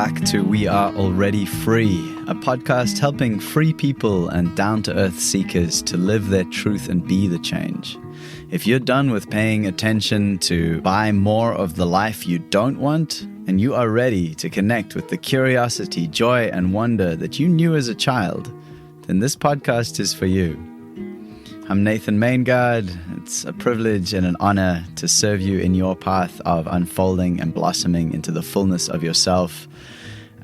back to We Are Already Free, a podcast helping free people and down-to-earth seekers to live their truth and be the change. If you're done with paying attention to buy more of the life you don't want, and you are ready to connect with the curiosity, joy, and wonder that you knew as a child, then this podcast is for you. I'm Nathan Maingard. It's a privilege and an honor to serve you in your path of unfolding and blossoming into the fullness of yourself.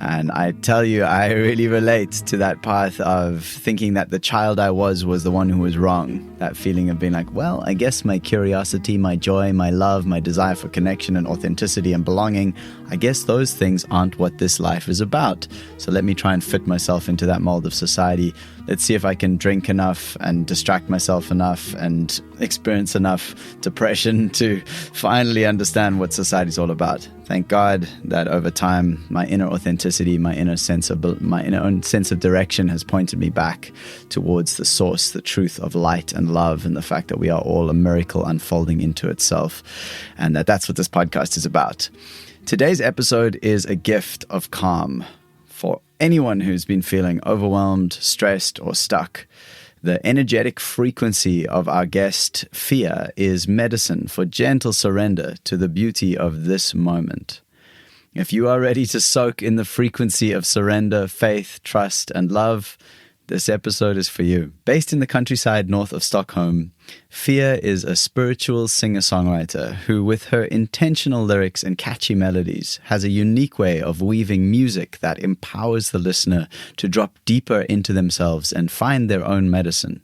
And I tell you, I really relate to that path of thinking that the child I was the one who was wrong. That feeling of being like, well, I guess my curiosity, my joy, my love, my desire for connection and authenticity and belonging, I guess those things aren't what this life is about. So let me try and fit myself into that mold of society. Let's see if I can drink enough and distract myself enough and experience enough depression to finally understand what society is all about. Thank God that over time, my inner authenticity, my inner sense of direction has pointed me back towards the source, the truth of light and love, and the fact that we are all a miracle unfolding into itself, and that's what this podcast is about. Today's episode is a gift of calm for anyone who's been feeling overwhelmed, stressed, or stuck. The energetic frequency of our guest, Fia, is medicine for gentle surrender to the beauty of this moment. If you are ready to soak in the frequency of surrender, faith, trust, and love, this episode is for you. Based in the countryside north of Stockholm, Fia is a spiritual singer-songwriter who, with her intentional lyrics and catchy melodies, has a unique way of weaving music that empowers the listener to drop deeper into themselves and find their own medicine.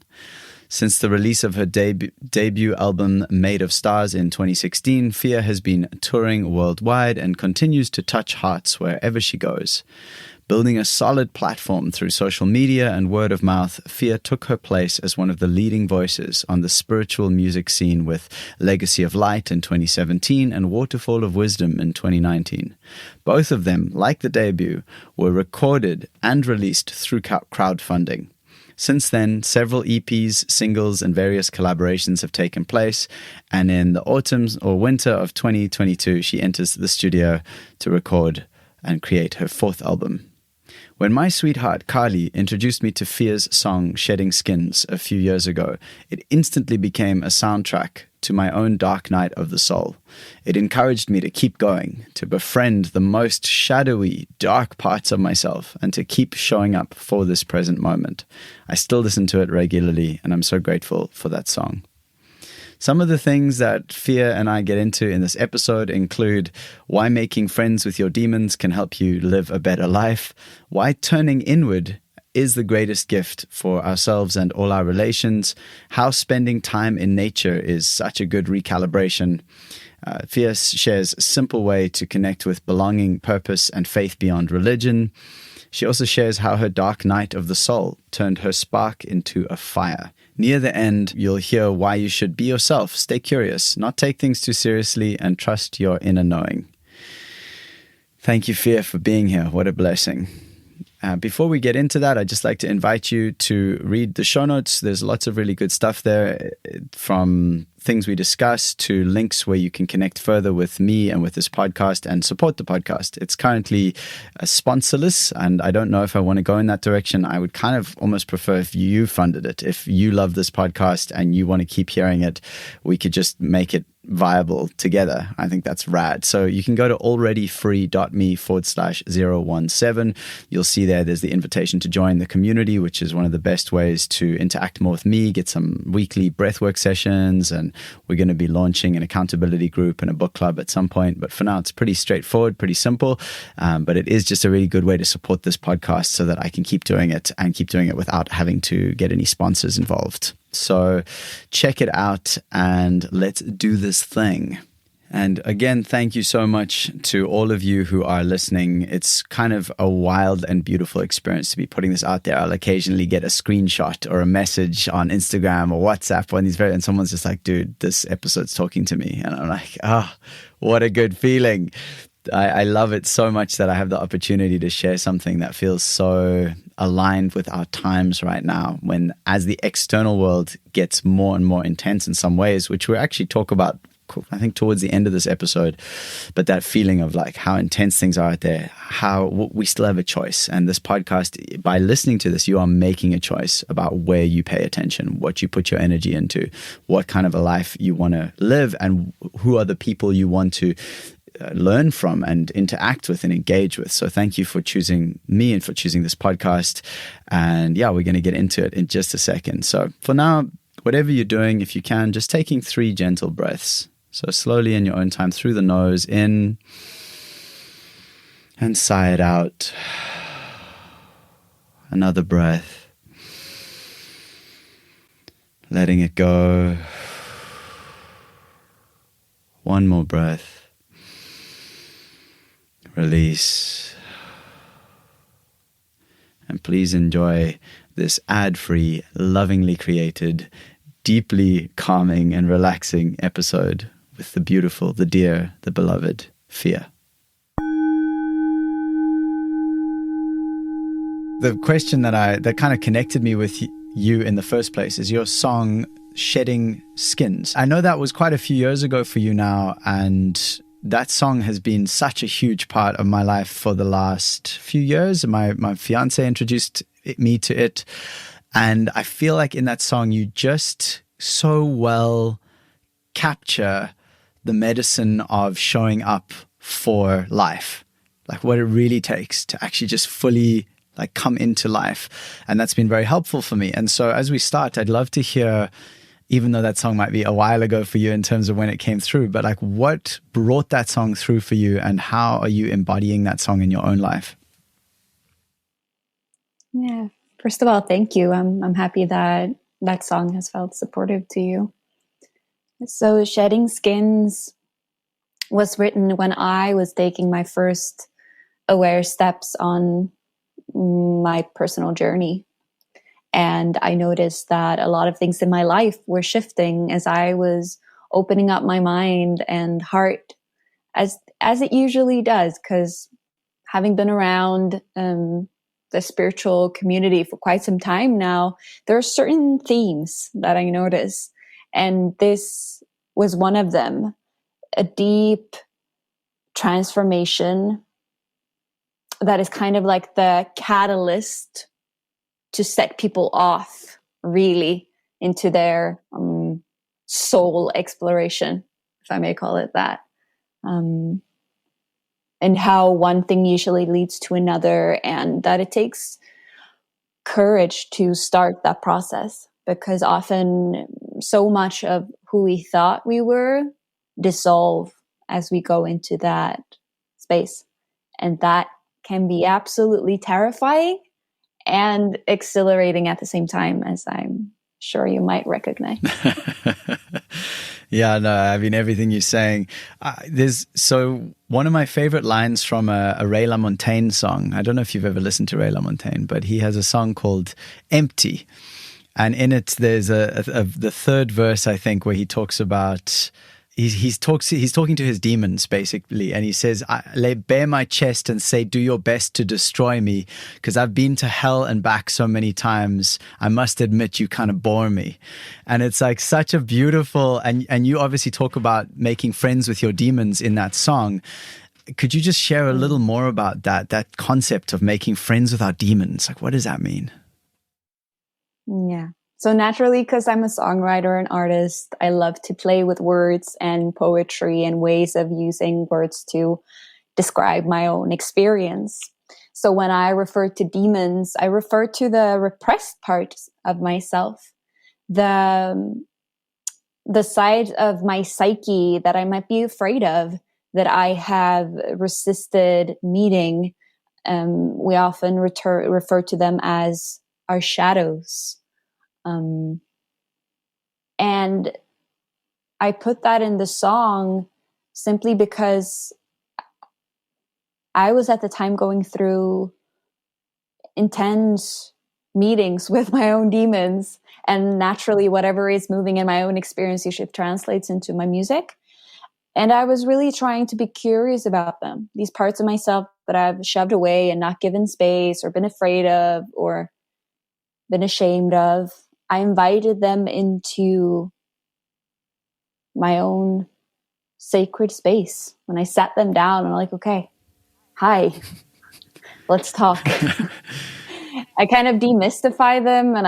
Since the release of her debut album, Made of Stars, in 2016, Fia has been touring worldwide and continues to touch hearts wherever she goes. Building a solid platform through social media and word of mouth, Fia took her place as one of the leading voices on the spiritual music scene with Legacy of Light in 2017 and Waterfall of Wisdom in 2019. Both of them, like the debut, were recorded and released through crowdfunding. Since then, several EPs, singles, and various collaborations have taken place, and in the autumn or winter of 2022, she enters the studio to record and create her fourth album. When my sweetheart Carly introduced me to Fia's song Shedding Skins a few years ago, it instantly became a soundtrack to my own dark night of the soul. It encouraged me to keep going, to befriend the most shadowy, dark parts of myself, and to keep showing up for this present moment. I still listen to it regularly, and I'm so grateful for that song. Some of the things that Fia and I get into in this episode include why making friends with your demons can help you live a better life, why turning inward is the greatest gift for ourselves and all our relations, how spending time in nature is such a good recalibration. Fia shares a simple way to connect with belonging, purpose, and faith beyond religion. She also shares how her dark night of the soul turned her spark into a fire. Near the end, you'll hear why you should be yourself, stay curious, not take things too seriously, and trust your inner knowing. Thank you, Fia, for being here. What a blessing. Before we get into that, I'd just like to invite you to read the show notes. There's lots of really good stuff there, from things we discuss to links where you can connect further with me and with this podcast and support the podcast. It's currently sponsorless, and I don't know if I want to go in that direction. I would kind of almost prefer if you funded it. If you love this podcast and you want to keep hearing it, we could just make it viable together. I think that's rad. So you can go to alreadyfree.me/017. You'll see there's the invitation to join the community, which is one of the best ways to interact more with me, get some weekly breathwork sessions, and we're going to be launching an accountability group and a book club at some point. But for now, it's pretty straightforward, pretty simple. But it is just a really good way to support this podcast so that I can keep doing it and keep doing it without having to get any sponsors involved. So check it out and let's do this thing. And again, thank you so much to all of you who are listening. It's kind of a wild and beautiful experience to be putting this out there. I'll occasionally get a screenshot or a message on Instagram or WhatsApp and someone's just like, dude, this episode's talking to me. And I'm like, what a good feeling. I love it so much that I have the opportunity to share something that feels so aligned with our times right now, when as the external world gets more and more intense in some ways, which we'll actually talk about I think towards the end of this episode, but that feeling of like how intense things are out there, how we still have a choice. And this podcast, by listening to this, you are making a choice about where you pay attention, what you put your energy into, what kind of a life you want to live, and who are the people you want to learn from and interact with and engage with. So thank you for choosing me and for choosing this podcast. And yeah, we're going to get into it in just a second. So for now, whatever you're doing, if you can, just taking 3 gentle breaths. So slowly in your own time, through the nose, in, and sigh it out. Another breath. Letting it go. One more breath. Release. And please enjoy this ad-free, lovingly created, deeply calming and relaxing episode with the beautiful, the dear, the beloved Fia. The question that kind of connected me with you in the first place is your song Shedding Skins. I know that was quite a few years ago for you now, and that song has been such a huge part of my life for the last few years. My fiance introduced me to it, and I feel like in that song you just so well capture the medicine of showing up for life, like what it really takes to actually just fully like come into life. And that's been very helpful for me. And so as we start, I'd love to hear, even though that song might be a while ago for you in terms of when it came through, but like what brought that song through for you, and how are you embodying that song in your own life? Yeah. First of all, thank you. I'm happy that that song has felt supportive to you. So Shedding Skins was written when I was taking my first aware steps on my personal journey. And I noticed that a lot of things in my life were shifting as I was opening up my mind and heart, as it usually does, because having been around the spiritual community for quite some time now, there are certain themes that I notice. And this was one of them, a deep transformation that is kind of like the catalyst to set people off really into their soul exploration, if I may call it that. And how one thing usually leads to another, and that it takes courage to start that process, because often so much of who we thought we were dissolve as we go into that space. And that can be absolutely terrifying and exhilarating at the same time, as I'm sure you might recognize. Yeah, no, I mean, everything you're saying. So one of my favorite lines from a Ray LaMontagne song, I don't know if you've ever listened to Ray LaMontagne, but he has a song called Empty. And in it, there's the third verse, I think, where he talks about, he's talking to his demons, basically. And he says, I lay bare my chest and say, do your best to destroy me, because I've been to hell and back so many times. I must admit, you kind of bore me. And it's like such a beautiful, and you obviously talk about making friends with your demons in that song. Could you just share a little more about that concept of making friends with our demons? Like, what does that mean? Yeah. So naturally, because I'm a songwriter and artist, I love to play with words and poetry and ways of using words to describe my own experience. So when I refer to demons, I refer to the repressed parts of myself, the side of my psyche that I might be afraid of, that I have resisted meeting. We often refer to them as our shadows. And I put that in the song simply because I was at the time going through intense meetings with my own demons, and naturally whatever is moving in my own experience usually translates into my music. And I was really trying to be curious about them, these parts of myself that I've shoved away and not given space or been afraid of or been ashamed of. I invited them into my own sacred space. When I sat them down, I'm like, okay, hi, let's talk. I kind of demystify them, and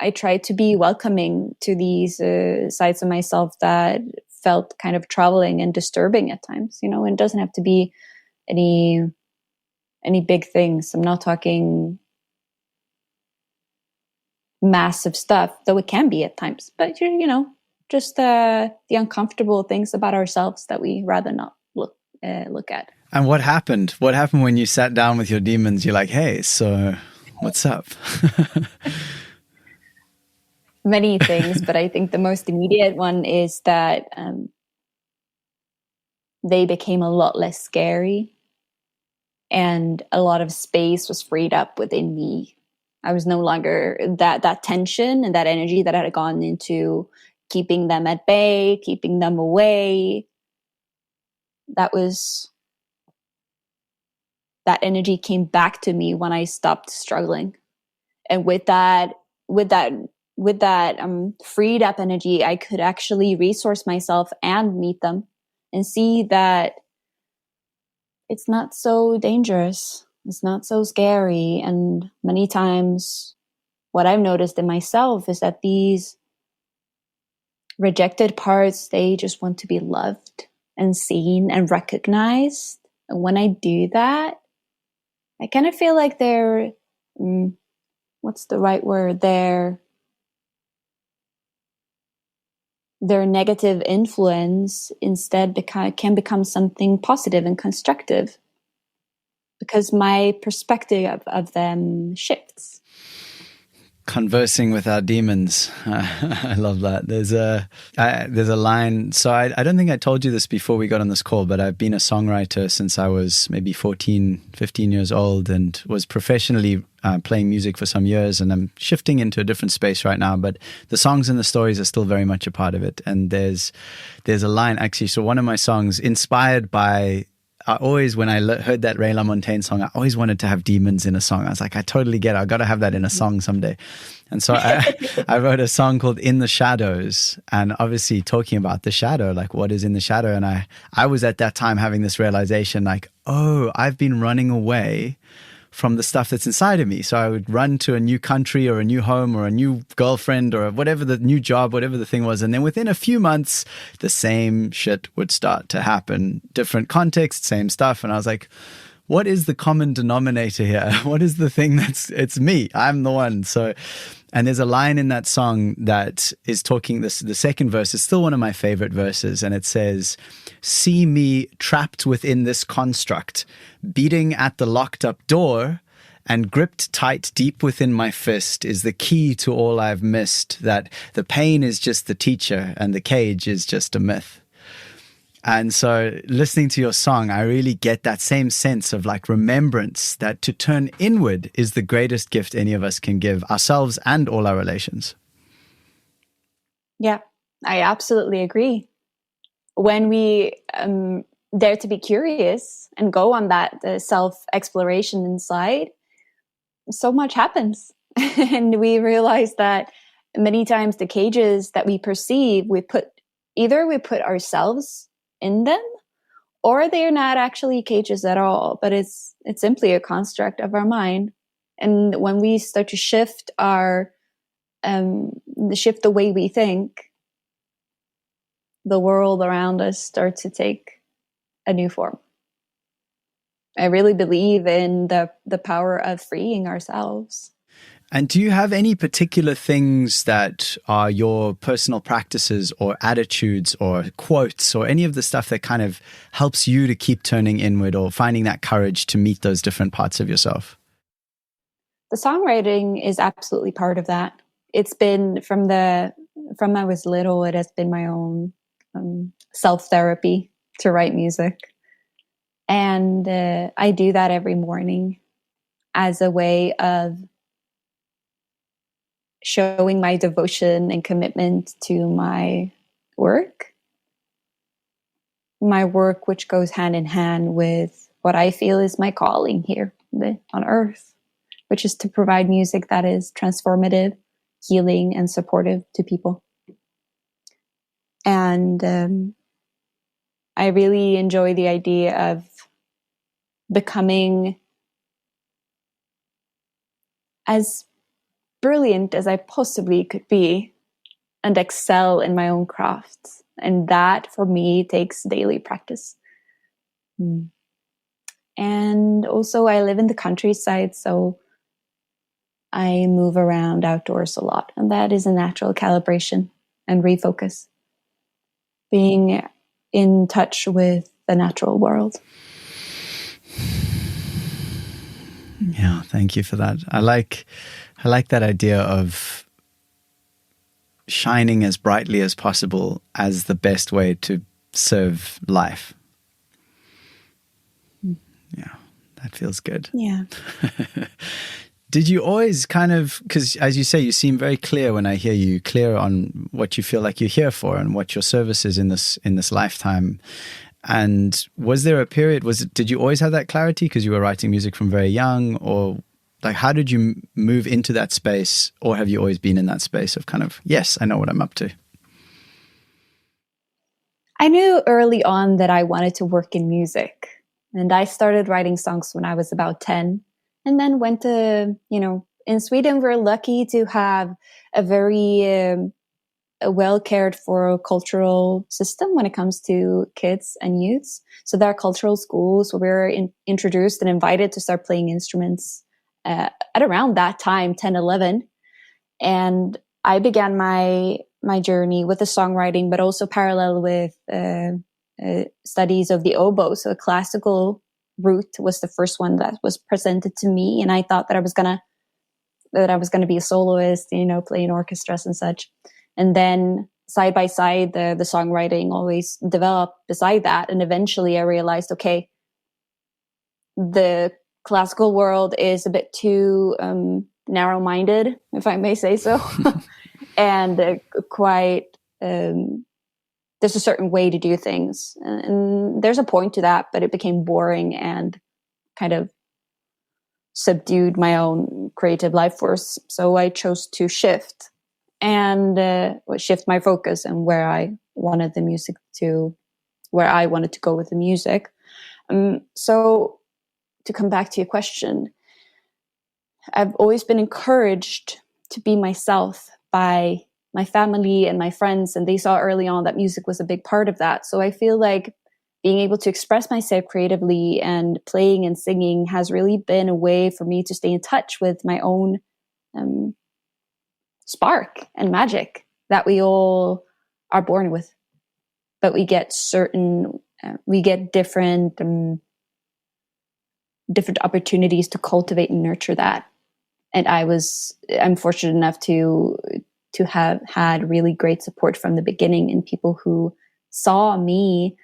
I try to be welcoming to these sides of myself that felt kind of troubling and disturbing at times. And it doesn't have to be any big things. I'm not talking massive stuff, though it can be at times. But just the uncomfortable things about ourselves that we rather not look at. And what happened? What happened when you sat down with your demons? You're like, hey, so what's up? Many things, but I think the most immediate one is that they became a lot less scary, and a lot of space was freed up within me. I was no longer that tension and that energy that had gone into keeping them at bay, keeping them away. That energy came back to me when I stopped struggling. And with that freed up energy, I could actually resource myself and meet them and see that it's not so dangerous. It's not so scary. And many times what I've noticed in myself is that these rejected parts, they just want to be loved and seen and recognized. And when I do that, I kind of feel like they're, what's the right word? Their negative influence instead can become something positive and constructive, because my perspective of them shifts. Conversing with our demons. I love that. There's a line. So I don't think I told you this before we got on this call, but I've been a songwriter since I was maybe 14, 15 years old, and was professionally playing music for some years. And I'm shifting into a different space right now, but the songs and the stories are still very much a part of it. And there's a line actually. So one of my songs inspired by, I always, when I heard that Ray LaMontagne song, I always wanted to have demons in a song. I was like, I totally get it. I got to have that in a song someday. And so I wrote a song called In the Shadows, and obviously talking about the shadow, like what is in the shadow. And I was at that time having this realization like, oh, I've been running away from the stuff that's inside of me. So I would run to a new country or a new home or a new girlfriend or whatever the new job, whatever the thing was. And then within a few months, the same shit would start to happen. Different context, same stuff. And I was like, what is the common denominator here? What is the thing it's me? I'm the one. So, and there's a line in that song that is talking this, the second verse is still one of my favorite verses. And it says, see me trapped within this construct, beating at the locked up door, and gripped tight deep within my fist is the key to all I've missed, that the pain is just the teacher and the cage is just a myth. And so listening to your song, I really get that same sense of like remembrance that to turn inward is the greatest gift any of us can give ourselves and all our relations. Yeah, I absolutely agree. When we dare to be curious and go on that self-exploration inside, so much happens. And we realize that many times the cages that we perceive, we put ourselves in them, or they're not actually cages at all, but it's simply a construct of our mind. And when we start to shift the way we think, the world around us starts to take a new form. I really believe in the power of freeing ourselves. And do you have any particular things that are your personal practices or attitudes or quotes or any of the stuff that kind of helps you to keep turning inward or finding that courage to meet those different parts of yourself? The songwriting is absolutely part of that. It's been from I was little, it has been my own self-therapy to write music. And I do that every morning as a way of showing my devotion and commitment to my work, which goes hand in hand with what I feel is my calling here on earth, which is to provide music that is transformative, healing, and supportive to people. And I really enjoy the idea of becoming as brilliant as I possibly could be and excel in my own crafts. And that for me takes daily practice. And also I live in the countryside, so I move around outdoors a lot. And that is a natural calibration and refocus. Being in touch with the natural world. Yeah, thank you for that. I like that idea of shining as brightly as possible as the best way to serve life. Yeah, that feels good. Yeah. Did you always kind of, because as you say, you seem very clear when I hear you, clear on what you feel like you're here for and what your service is in this lifetime. And was there a period, did you always have that clarity because you were writing music from very young, or like how did you move into that space, or have you always been in that space of kind of, yes, I know what I'm up to? I knew early on that I wanted to work in music, and I started writing songs when I was about 10, and then went to, in Sweden, we're lucky to have a very a well cared for cultural system when it comes to kids and youths. So there are cultural schools where we're introduced and invited to start playing instruments at around that time, 10, 11. And I began my journey with the songwriting, but also parallel with studies of the oboe. So a classical route was the first one that was presented to me. And I thought that I was gonna be a soloist, playing orchestras and such. And then side by side, the songwriting always developed beside that. And eventually I realized, okay, the classical world is a bit too narrow-minded, if I may say so. And quite, there's a certain way to do things. And there's a point to that, but it became boring and kind of subdued my own creative life force. So I chose to shift my focus and where I wanted to go with the music. So to come back to your question, I've always been encouraged to be myself by my family and my friends, and they saw early on that music was a big part of that. So I feel like being able to express myself creatively and playing and singing has really been a way for me to stay in touch with my own spark and magic that we all are born with. But we get different opportunities to cultivate and nurture that. And I'm fortunate enough to have had really great support from the beginning, and people who saw me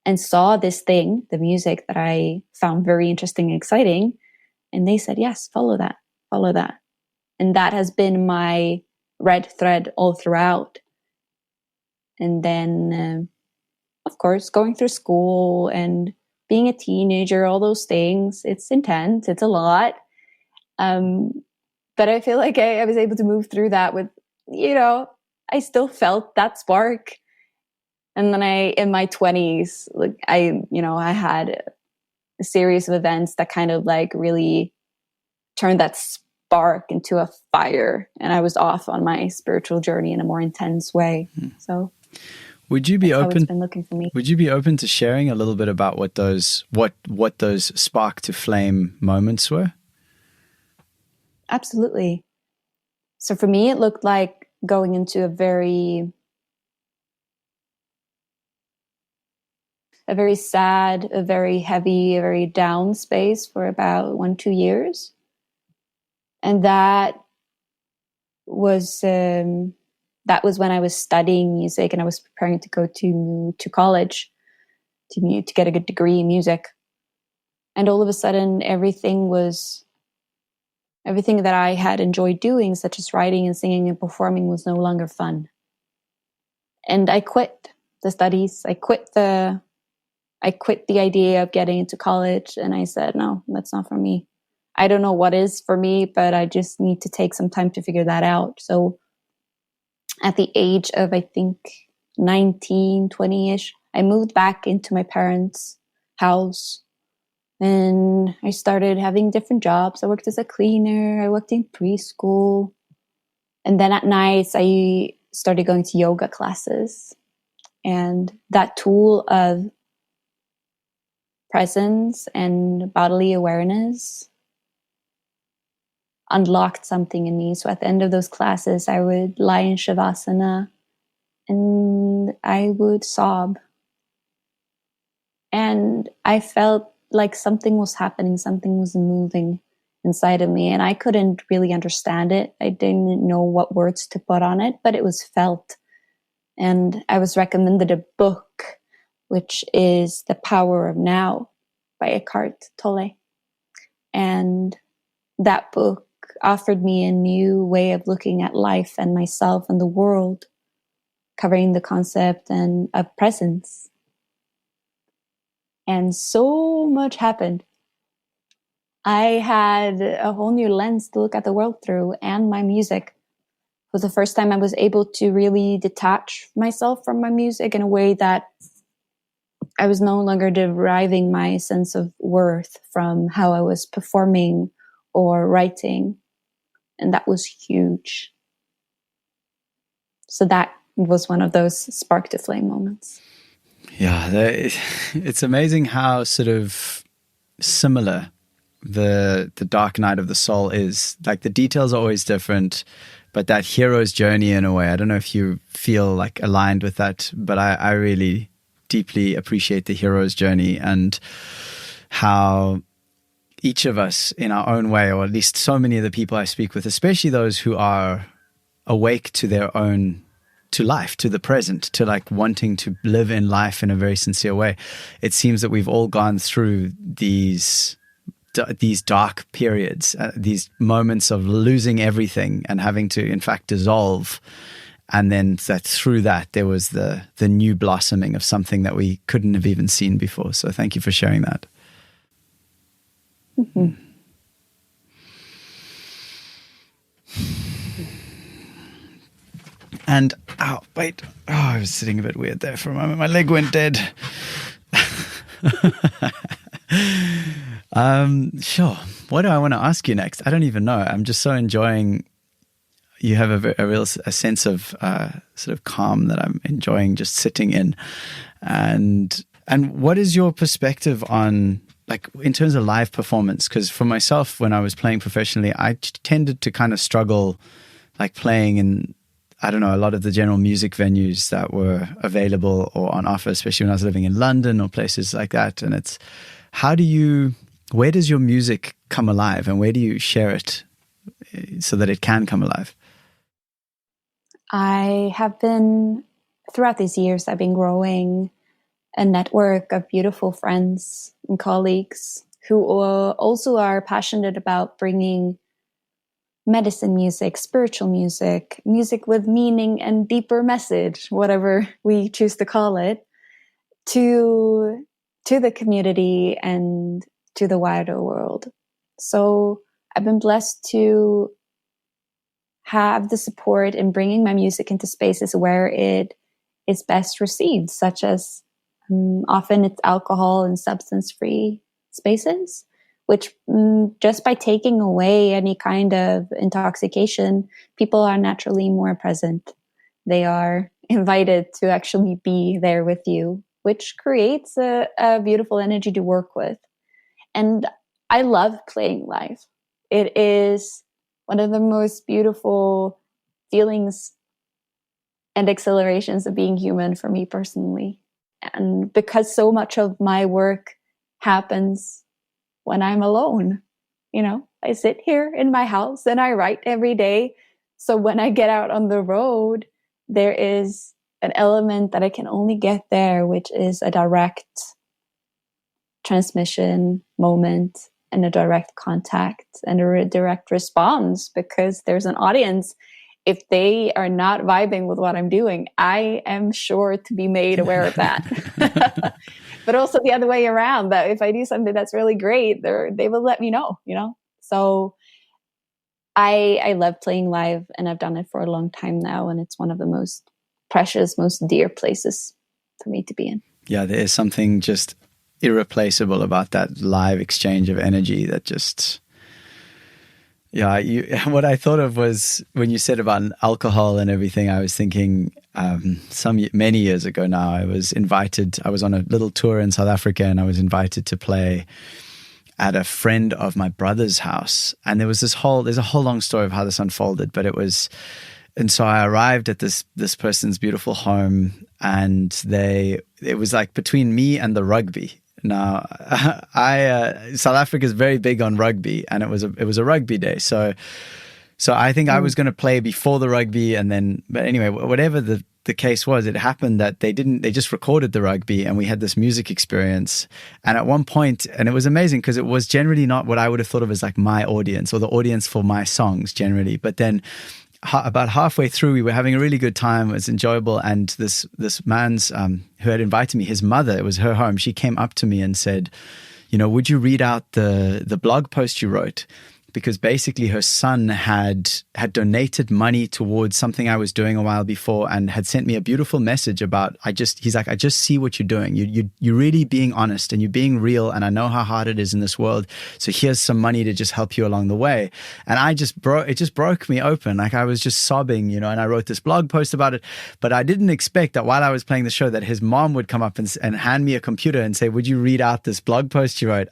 and saw this thing, the music that I found very interesting and exciting. And they said, yes, follow that. And that has been my red thread all throughout. And then, of course, going through school and being a teenager, all those things, it's intense. It's a lot. But I feel like I was able to move through that with, I still felt that spark. And then in my 20s, I had a series of events that kind of like really turned that spark into a fire. And I was off on my spiritual journey in a more intense way. So would you be open? How it's been looking for me. Would you be open to sharing a little bit about what those spark to flame moments were? Absolutely. So for me, it looked like going into a very sad, a very heavy, a very down space for about 1-2 years. And that was when I was studying music and I was preparing to go to college to get a good degree in music. And all of a sudden, everything that I had enjoyed doing, such as writing and singing and performing, was no longer fun. And I quit the studies. I quit the idea of getting into college, and I said, no, that's not for me. I don't know what is for me, but I just need to take some time to figure that out. So at the age of, I think, 19, 20-ish, I moved back into my parents' house and I started having different jobs. I worked as a cleaner, I worked in preschool. And then at nights, I started going to yoga classes. And that tool of presence and bodily awareness unlocked something in me. So at the end of those classes, I would lie in Shavasana and I would sob. And I felt like something was happening, something was moving inside of me. And I couldn't really understand it. I didn't know what words to put on it, but it was felt. And I was recommended a book, which is The Power of Now by Eckhart Tolle. And that book offered me a new way of looking at life and myself and the world, covering the concept and of presence. And so much happened. I had a whole new lens to look at the world through, and my music. It was the first time I was able to really detach myself from my music in a way that I was no longer deriving my sense of worth from how I was performing or writing. And that was huge. So that was one of those spark to flame moments. Yeah, it's amazing how sort of similar the dark night of the soul is. Like the details are always different, but that hero's journey in a way, I don't know if you feel like aligned with that, but I really deeply appreciate the hero's journey and how each of us in our own way, or at least so many of the people I speak with, especially those who are awake to their own, to life, to the present, to like wanting to live in life in a very sincere way. It seems that we've all gone through these dark periods, these moments of losing everything and having to, in fact, dissolve. And then that through that, there was the new blossoming of something that we couldn't have even seen before. So thank you for sharing that. Mm-hmm. And, I was sitting a bit weird there for a moment. My leg went dead. Sure. What do I want to ask you next? I don't even know. I'm just so enjoying. You have a sense of sort of calm that I'm enjoying just sitting in. And what is your perspective on, like, in terms of live performance? Because for myself, when I was playing professionally, I tended to kind of struggle, like playing in, I don't know, a lot of the general music venues that were available or on offer, especially when I was living in London or places like that. And it's, where does your music come alive and where do you share it so that it can come alive? I have been, throughout these years, I've been growing a network of beautiful friends and colleagues who also are passionate about bringing medicine music, spiritual music, music with meaning and deeper message, whatever we choose to call it, to the community and to the wider world. So I've been blessed to have the support in bringing my music into spaces where it is best received, such as often it's alcohol and substance-free spaces, which just by taking away any kind of intoxication, people are naturally more present. They are invited to actually be there with you, which creates a beautiful energy to work with. And I love playing live. It is one of the most beautiful feelings and exhilarations of being human for me personally. And because so much of my work happens when I'm alone, I sit here in my house and I write every day. So when I get out on the road, there is an element that I can only get there, which is a direct transmission moment and a direct contact and a direct response, because there's an audience. If they are not vibing with what I'm doing, I am sure to be made aware of that. But also the other way around, that if I do something that's really great, they will let me know, So I love playing live, and I've done it for a long time now, and it's one of the most precious, most dear places for me to be in. Yeah, there is something just irreplaceable about that live exchange of energy that just... Yeah, what I thought of was when you said about alcohol and everything, I was thinking many years ago now, I was on a little tour in South Africa, and I was invited to play at a friend of my brother's house. And there's a whole long story of how this unfolded, and so I arrived at this person's beautiful home, and it was like between me and the rugby. Now, South Africa is very big on rugby, and it was a rugby day. So I think I was going to play before the rugby, but anyway, whatever the case was, it happened that they just recorded the rugby, and we had this music experience. And at one point, and it was amazing because it was generally not what I would have thought of as like my audience or the audience for my songs generally. But then about halfway through, we were having a really good time. It was enjoyable. And this man's, who had invited me, his mother, it was her home. She came up to me and said, would you read out the blog post you wrote? Because basically her son had donated money towards something I was doing a while before, and had sent me a beautiful message about, he's like, I just see what you're doing. You're really being honest, and you're being real. And I know how hard it is in this world. So here's some money to just help you along the way. And it just broke me open. Like I was just sobbing, and I wrote this blog post about it, but I didn't expect that while I was playing the show that his mom would come up and hand me a computer and say, would you read out this blog post you wrote?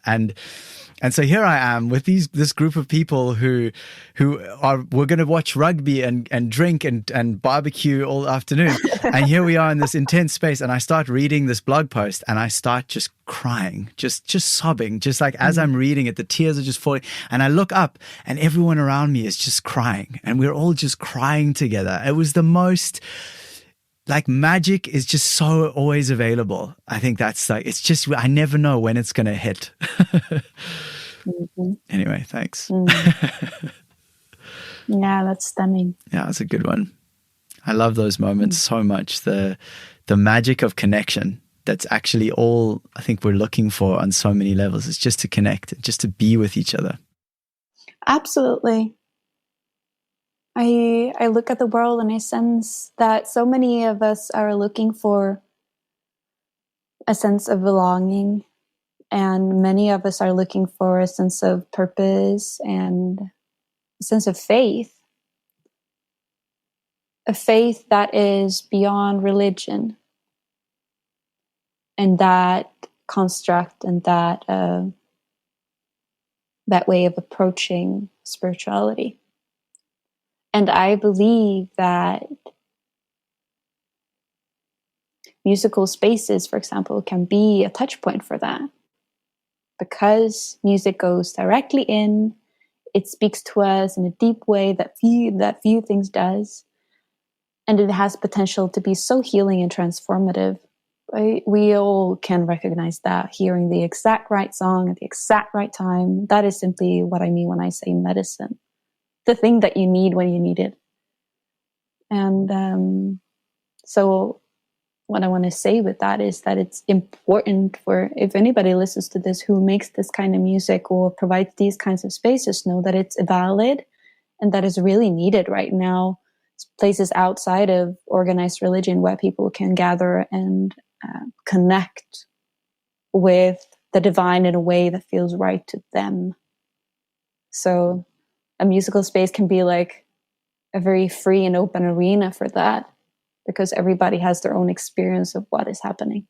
And so here I am with this group of people we're going to watch rugby and drink and barbecue all afternoon. And here we are in this intense space, and I start reading this blog post, and I start just crying, just sobbing, just like as I'm reading it, the tears are just falling. And I look up, and everyone around me is just crying, and we're all just crying together. It was the most... Like magic is just so always available. I think that's like, it's just, I never know when it's going to hit. Anyway, thanks. Yeah, that's stunning. Yeah, that's a good one. I love those moments so much. The magic of connection. That's actually all I think we're looking for on so many levels. It's just to connect, just to be with each other. Absolutely. I look at the world and I sense that so many of us are looking for a sense of belonging, and many of us are looking for a sense of purpose and a sense of faith. A faith that is beyond religion and that construct and that way of approaching spirituality. And I believe that musical spaces, for example, can be a touch point for that. Because music goes directly in, it speaks to us in a deep way that few things does. And it has potential to be so healing and transformative. We all can recognize that, hearing the exact right song at the exact right time. That is simply what I mean when I say medicine. The thing that you need when you need it. And so what I want to say with that is that it's important for, if anybody listens to this who makes this kind of music or provides these kinds of spaces, know that it's valid and that is really needed right now. It's places outside of organized religion where people can gather and connect with the divine in a way that feels right to them. So a musical space can be like a very free and open arena for that, because everybody has their own experience of what is happening,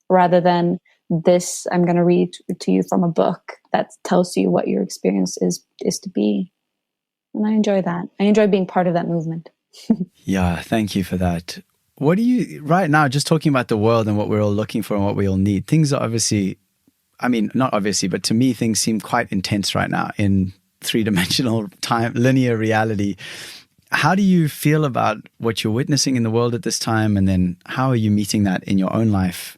rather than this, I'm going to read to you from a book that tells you what your experience is to be. And I enjoy that. I enjoy being part of that movement. Yeah, thank you for that. What do you, right now, just talking about the world and what we're all looking for and what we all need, things are obviously, I mean, not obviously, but to me, things seem quite intense right now in three-dimensional time, linear reality. How do you feel about what you're witnessing in the world at this time? And then how are you meeting that in your own life?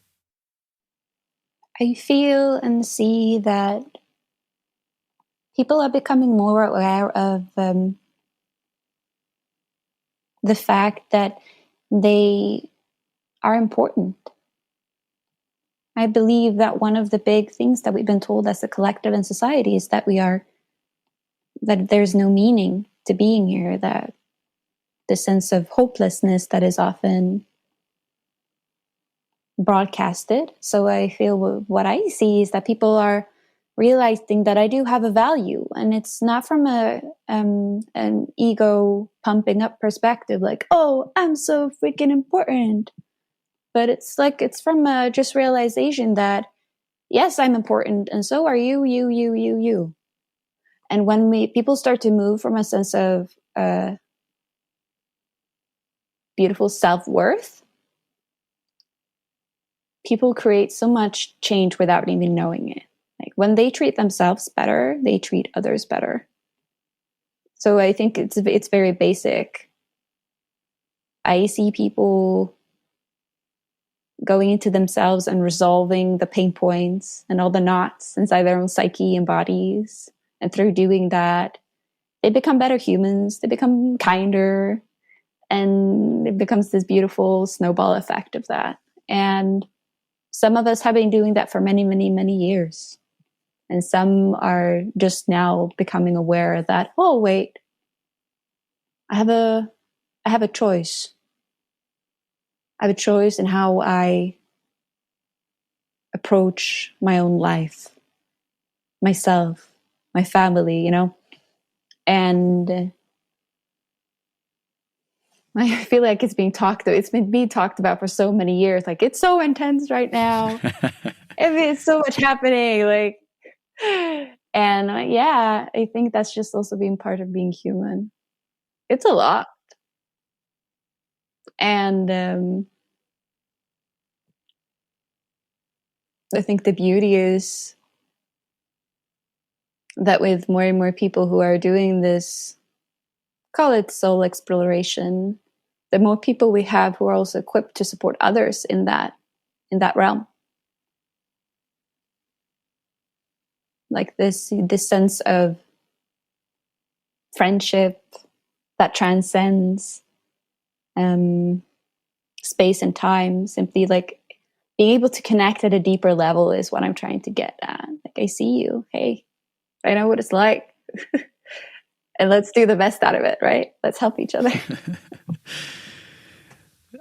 I feel and see that people are becoming more aware of the fact that they are important. I believe that one of the big things that we've been told as a collective in society is that that there's no meaning to being here, that the sense of hopelessness that is often broadcasted. So I feel what I see is that people are realizing that I do have a value, and it's not from an ego pumping up perspective, like, oh, I'm so freaking important. But it's like, it's from a just realization that, yes, I'm important, and so are you. And when people start to move from a sense of beautiful self-worth, people create so much change without even knowing it. Like when they treat themselves better, they treat others better. So I think it's very basic. I see people going into themselves and resolving the pain points and all the knots inside their own psyche and bodies. And through doing that, they become better humans, they become kinder, and it becomes this beautiful snowball effect of that. And some of us have been doing that for many, many, many years. And some are just now becoming aware that, oh, wait, I have a choice. I have a choice in how I approach my own life, myself, my family, And I feel like it's been talked about for so many years. Like, it's so intense right now. It's so much happening. Like, and I think that's just also being part of being human. It's a lot. And I think the beauty is that with more and more people who are doing this, call it soul exploration, the more people we have who are also equipped to support others in that realm. Like this sense of friendship that transcends space and time. Simply like being able to connect at a deeper level is what I'm trying to get at. Like, I see you. Hey, I know what it's like. And let's do the best out of it, right? Let's help each other.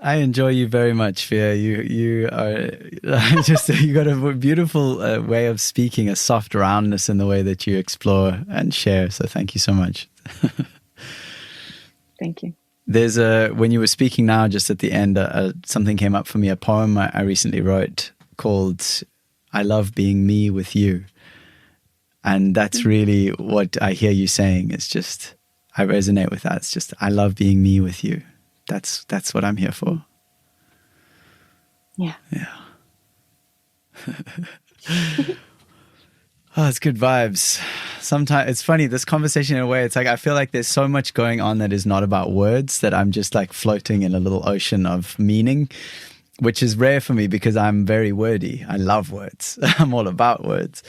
I enjoy you very much, Fia. You are just, you got a beautiful way of speaking, a soft roundness in the way that you explore and share. So thank you so much. Thank you. There's when you were speaking now, just at the end, something came up for me, a poem I recently wrote called I Love Being Me With You. And that's really what I hear you saying. It's just, I resonate with that. It's just, I love being me with you. That's what I'm here for. Yeah. Yeah. Oh, it's good vibes. Sometimes it's funny, this conversation in a way, it's like I feel like there's so much going on that is not about words, that I'm just like floating in a little ocean of meaning, which is rare for me because I'm very wordy. I love words. I'm all about words.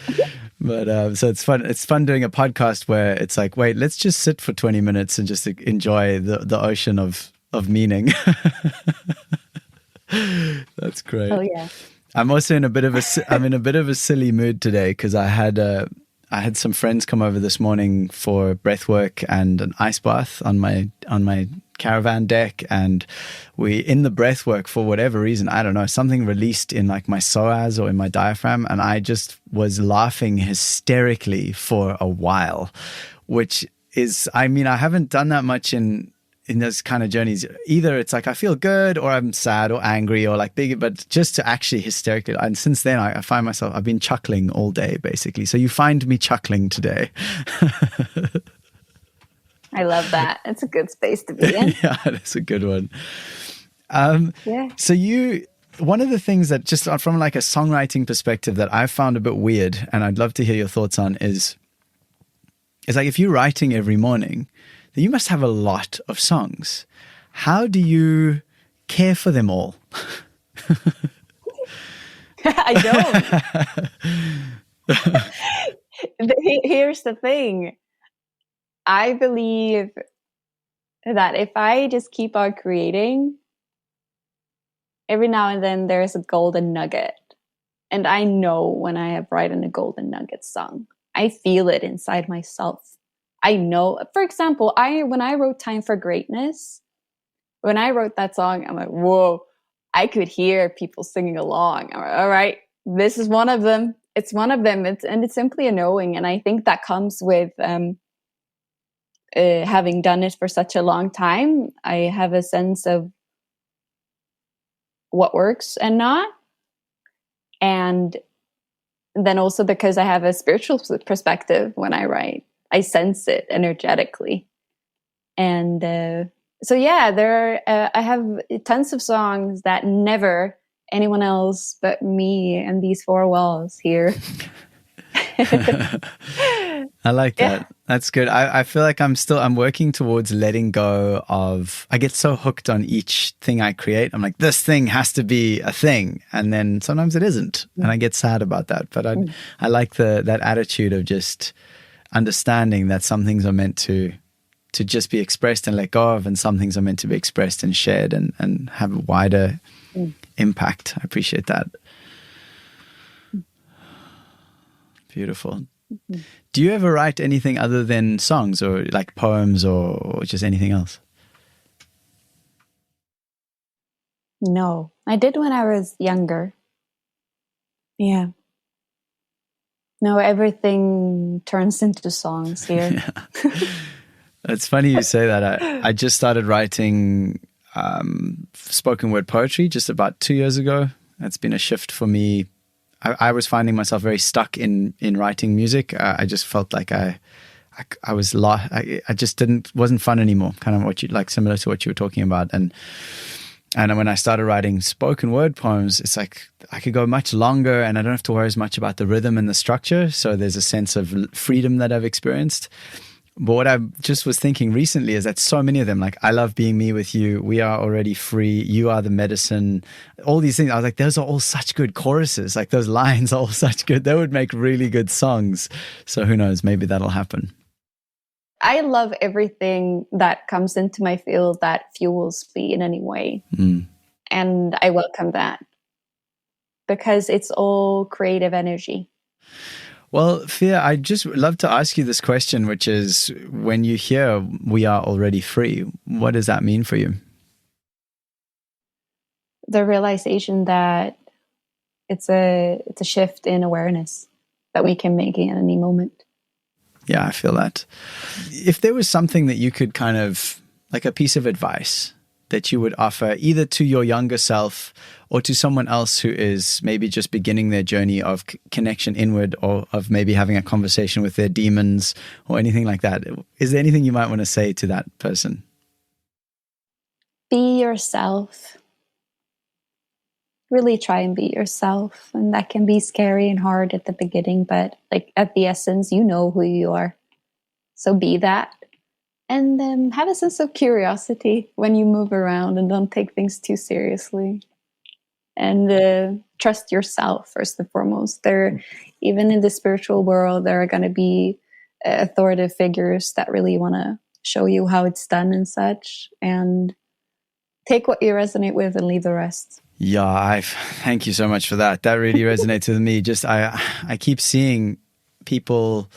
But so it's fun. It's fun doing a podcast where it's like, wait, let's just sit for 20 minutes and just enjoy the ocean of meaning. That's great. Oh yeah. I'm also in a bit of a silly mood today because I had some friends come over this morning for breath work and an ice bath on my caravan deck, and we in the breath work, for whatever reason, I don't know, something released in like my psoas or in my diaphragm, and I just was laughing hysterically for a while, which is, I mean, I haven't done that much in those kind of journeys. Either it's like I feel good or I'm sad or angry or like big, but just to actually hysterically. And since then I find myself, I've been chuckling all day basically. So you find me chuckling today. I love that. It's a good space to be in. Yeah, it's a good one. Yeah. So one of the things that just from like a songwriting perspective that I've found a bit weird, and I'd love to hear your thoughts on, is like if you're writing every morning, then you must have a lot of songs. How do you care for them all? I don't. Here's the thing. I believe that if I just keep on creating, every now and then there's a golden nugget. And I know when I have written a golden nugget song. I feel it inside myself. I know, for example, when I wrote Time for Greatness, when I wrote that song, I'm like, whoa, I could hear people singing along. I'm like, all right, this is one of them. It's one of them. It's simply a knowing. And I think that comes with having done it for such a long time. I have a sense of what works and not. And then also because I have a spiritual perspective when I write, I sense it energetically. And so yeah, I have tons of songs that never anyone else but me and these four walls hear. I like that. Yeah. That's good. I feel like I'm working towards letting go of, I get so hooked on each thing I create. I'm like, this thing has to be a thing. And then sometimes it isn't. And I get sad about that. But I like that attitude of just understanding that some things are meant to just be expressed and let go of, and some things are meant to be expressed and shared and have a wider impact. I appreciate that. Beautiful. Do you ever write anything other than songs, or like poems, or just anything else? No, I did when I was younger. Yeah. No, everything turns into songs here. Yeah. It's funny you say that. I just started writing spoken word poetry just about 2 years ago. It's been a shift for me. I was finding myself very stuck in writing music. I just felt like I was lost. I just wasn't fun anymore. Kind of what you like, similar to what you were talking about. And when I started writing spoken word poems, it's like I could go much longer, and I don't have to worry as much about the rhythm and the structure. So there's a sense of freedom that I've experienced. But what I just was thinking recently is that so many of them, like, I love being me with you, we are already free, you are the medicine, all these things. I was like, those are all such good choruses. Like, those lines are all such good. They would make really good songs. So who knows, maybe that'll happen. I love everything that comes into my field that fuels me in any way. And I welcome that because it's all creative energy. Well, Fia, I just love to ask you this question, which is, when you hear we are already free, what does that mean for you? The realization that it's a shift in awareness that we can make in any moment. Yeah, I feel that. If there was something that you could kind of, like a piece of advice that you would offer either to your younger self or to someone else who is maybe just beginning their journey of connection inward, or of maybe having a conversation with their demons or anything like that, is there anything you might want to say to that person? Be yourself. Really try and be yourself. And that can be scary and hard at the beginning, but like at the essence, you know who you are. So be that. And then have a sense of curiosity when you move around, and don't take things too seriously. And trust yourself first and foremost. Even in the spiritual world, there are going to be authoritative figures that really want to show you how it's done and such. And take what you resonate with and leave the rest. Yeah, thank you so much for that. That really resonates with me. Just I keep seeing people.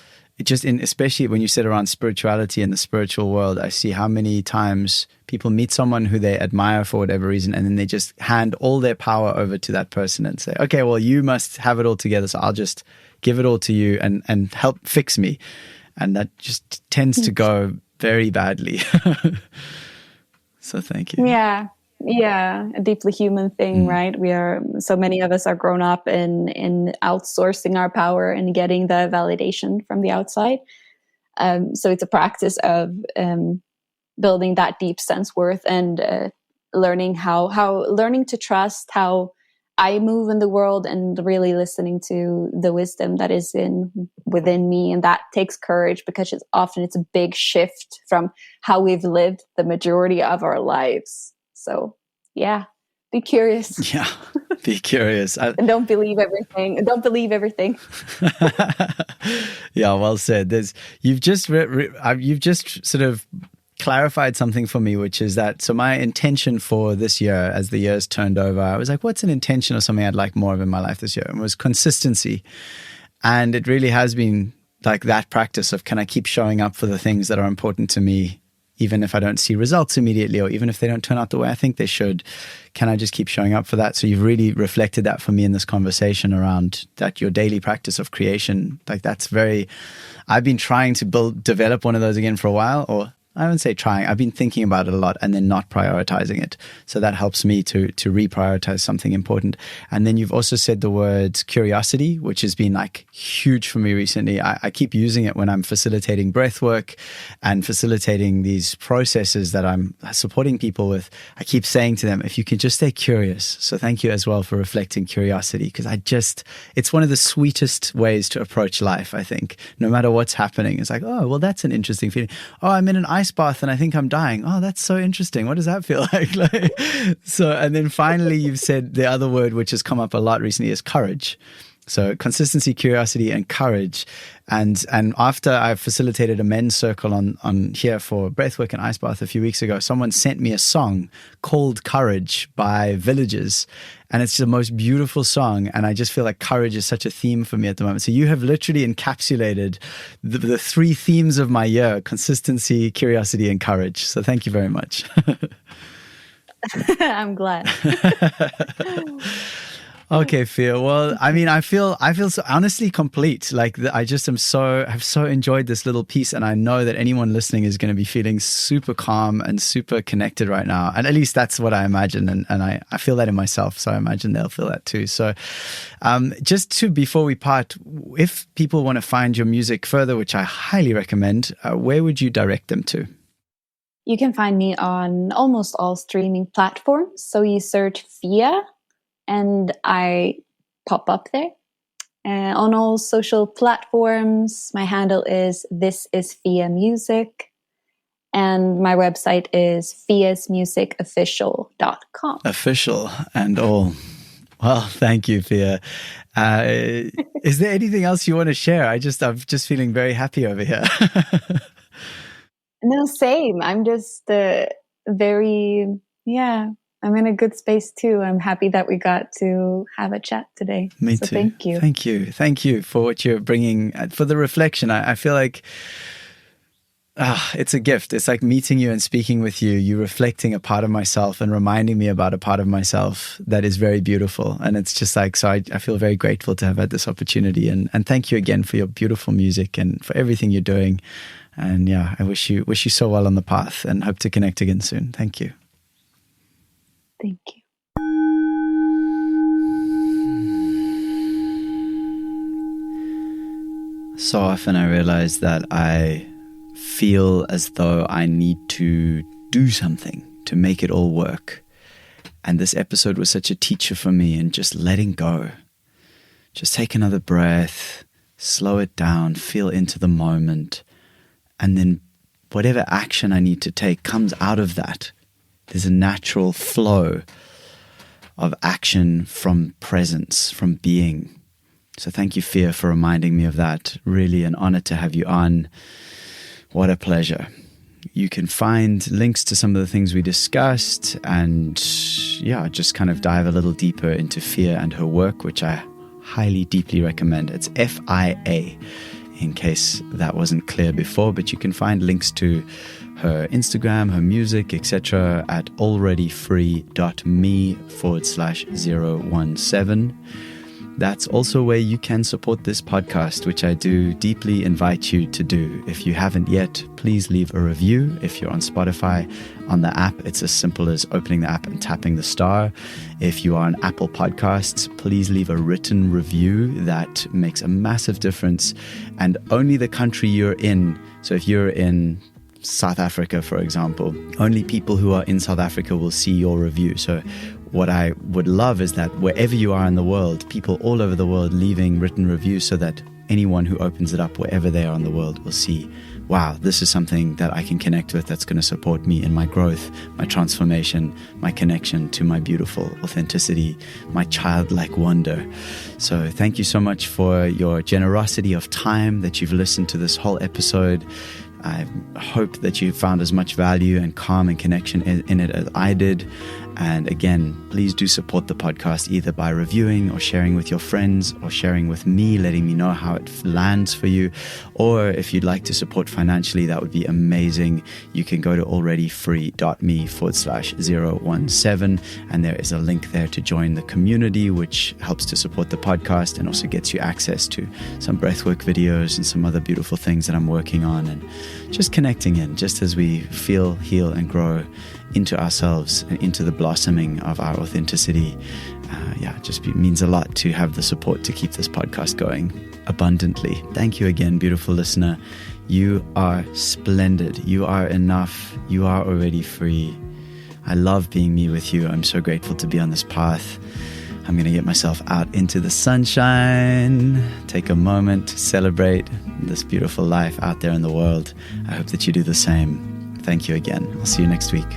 Especially when you sit around spirituality and the spiritual world, I see how many times people meet someone who they admire for whatever reason, and then they just hand all their power over to that person and say, okay, well, you must have it all together, so I'll just give it all to you and help fix me. And that just tends to go very badly. So thank you. Yeah, a deeply human thing, right? So many of us are grown up in outsourcing our power and getting the validation from the outside. So it's a practice of building that deep sense worth, and learning learning to trust how I move in the world, and really listening to the wisdom that is within me. And that takes courage, because it's a big shift from how we've lived the majority of our lives. So, yeah, be curious. Yeah, be curious. And don't believe everything. Yeah, well said. You've just sort of clarified something for me, which is that, so my intention for this year, as the years turned over, I was like, what's an intention or something I'd like more of in my life this year? And it was consistency. And it really has been like that practice of, can I keep showing up for the things that are important to me even if I don't see results immediately, or even if they don't turn out the way I think they should, can I just keep showing up for that? So you've really reflected that for me in this conversation around that your daily practice of creation. Like that's I've been trying to develop one of those again for a while, or I wouldn't say trying. I've been thinking about it a lot and then not prioritizing it. So that helps me to reprioritize something important. And then you've also said the word curiosity, which has been like huge for me recently. I keep using it when I'm facilitating breath work and facilitating these processes that I'm supporting people with. I keep saying to them, if you can just stay curious. So thank you as well for reflecting curiosity, because it's one of the sweetest ways to approach life, I think. No matter what's happening, it's like, oh, well, that's an interesting feeling. Oh, I'm in an ice bath and I think I'm dying. Oh, that's so interesting. What does that feel like? So, and then finally you've said the other word which has come up a lot recently is courage. So consistency, curiosity, and courage. And after I facilitated a men's circle on here for breathwork and ice bath a few weeks ago, someone sent me a song called Courage by Villagers. And it's the most beautiful song. And I just feel like courage is such a theme for me at the moment. So you have literally encapsulated the three themes of my year: consistency, curiosity, and courage. So thank you very much. I'm glad. Okay, Fia. Well, I mean, I feel so honestly complete. Like I just have so enjoyed this little piece, and I know that anyone listening is going to be feeling super calm and super connected right now. And at least that's what I imagine, and I feel that in myself. So I imagine they'll feel that too. So, before we part, if people want to find your music further, which I highly recommend, where would you direct them to? You can find me on almost all streaming platforms. So you search Fia, and I pop up there. On all social platforms, my handle is This Is Fia Music, and my website is fiasmusicofficial.com. Official and all. Well, thank you, Fia. Is there anything else you want to share? I'm just feeling very happy over here. No, same. I'm just I'm in a good space too. I'm happy that we got to have a chat today. Me too. Thank you. Thank you for what you're bringing, for the reflection. I feel like it's a gift. It's like meeting you and speaking with you. You reflecting a part of myself and reminding me about a part of myself that is very beautiful. And it's just like, so I feel very grateful to have had this opportunity. And thank you again for your beautiful music and for everything you're doing. And yeah, I wish you so well on the path and hope to connect again soon. Thank you. Thank you. So often I realize that I feel as though I need to do something to make it all work. And this episode was such a teacher for me in just letting go. Just take another breath, slow it down, feel into the moment. And then whatever action I need to take comes out of that. There's a natural flow of action from presence, from being. So thank you, Fia, for reminding me of that. Really an honor to have you on. What a pleasure. You can find links to some of the things we discussed and just kind of dive a little deeper into Fia and her work, which I highly, deeply recommend. It's FIA, in case that wasn't clear before, but you can find links to her Instagram, her music, etc. at alreadyfree.me/017. That's also where you can support this podcast, which I do deeply invite you to do. If you haven't yet, please leave a review. If you're on Spotify, on the app, it's as simple as opening the app and tapping the star. If you are on Apple Podcasts, please leave a written review. That makes a massive difference. And only the country you're in, so if you're in South Africa, for example, only people who are in South Africa will see your review. So what I would love is that wherever you are in the world, people all over the world leaving written reviews so that anyone who opens it up wherever they are in the world will see, wow, this is something that I can connect with that's going to support me in my growth, my transformation, my connection to my beautiful authenticity, my childlike wonder. So thank you so much for your generosity of time that you've listened to this whole episode. I hope that you found as much value and calm and connection in it as I did. And again, please do support the podcast either by reviewing or sharing with your friends or sharing with me, letting me know how it lands for you. Or if you'd like to support financially, that would be amazing. You can go to alreadyfree.me/017, and there is a link there to join the community, which helps to support the podcast and also gets you access to some breathwork videos and some other beautiful things that I'm working on, and just connecting in, just as we feel, heal, and grow into ourselves and into the blossoming of our authenticity. Just means a lot to have the support to keep this podcast going abundantly. Thank you again, beautiful listener. You are splendid. You are enough. You are already free. I love being me with you. I'm so grateful to be on this path. I'm going to get myself out into the sunshine, take a moment to celebrate this beautiful life out there in the world. I hope that you do the same. Thank you again. I'll see you next week.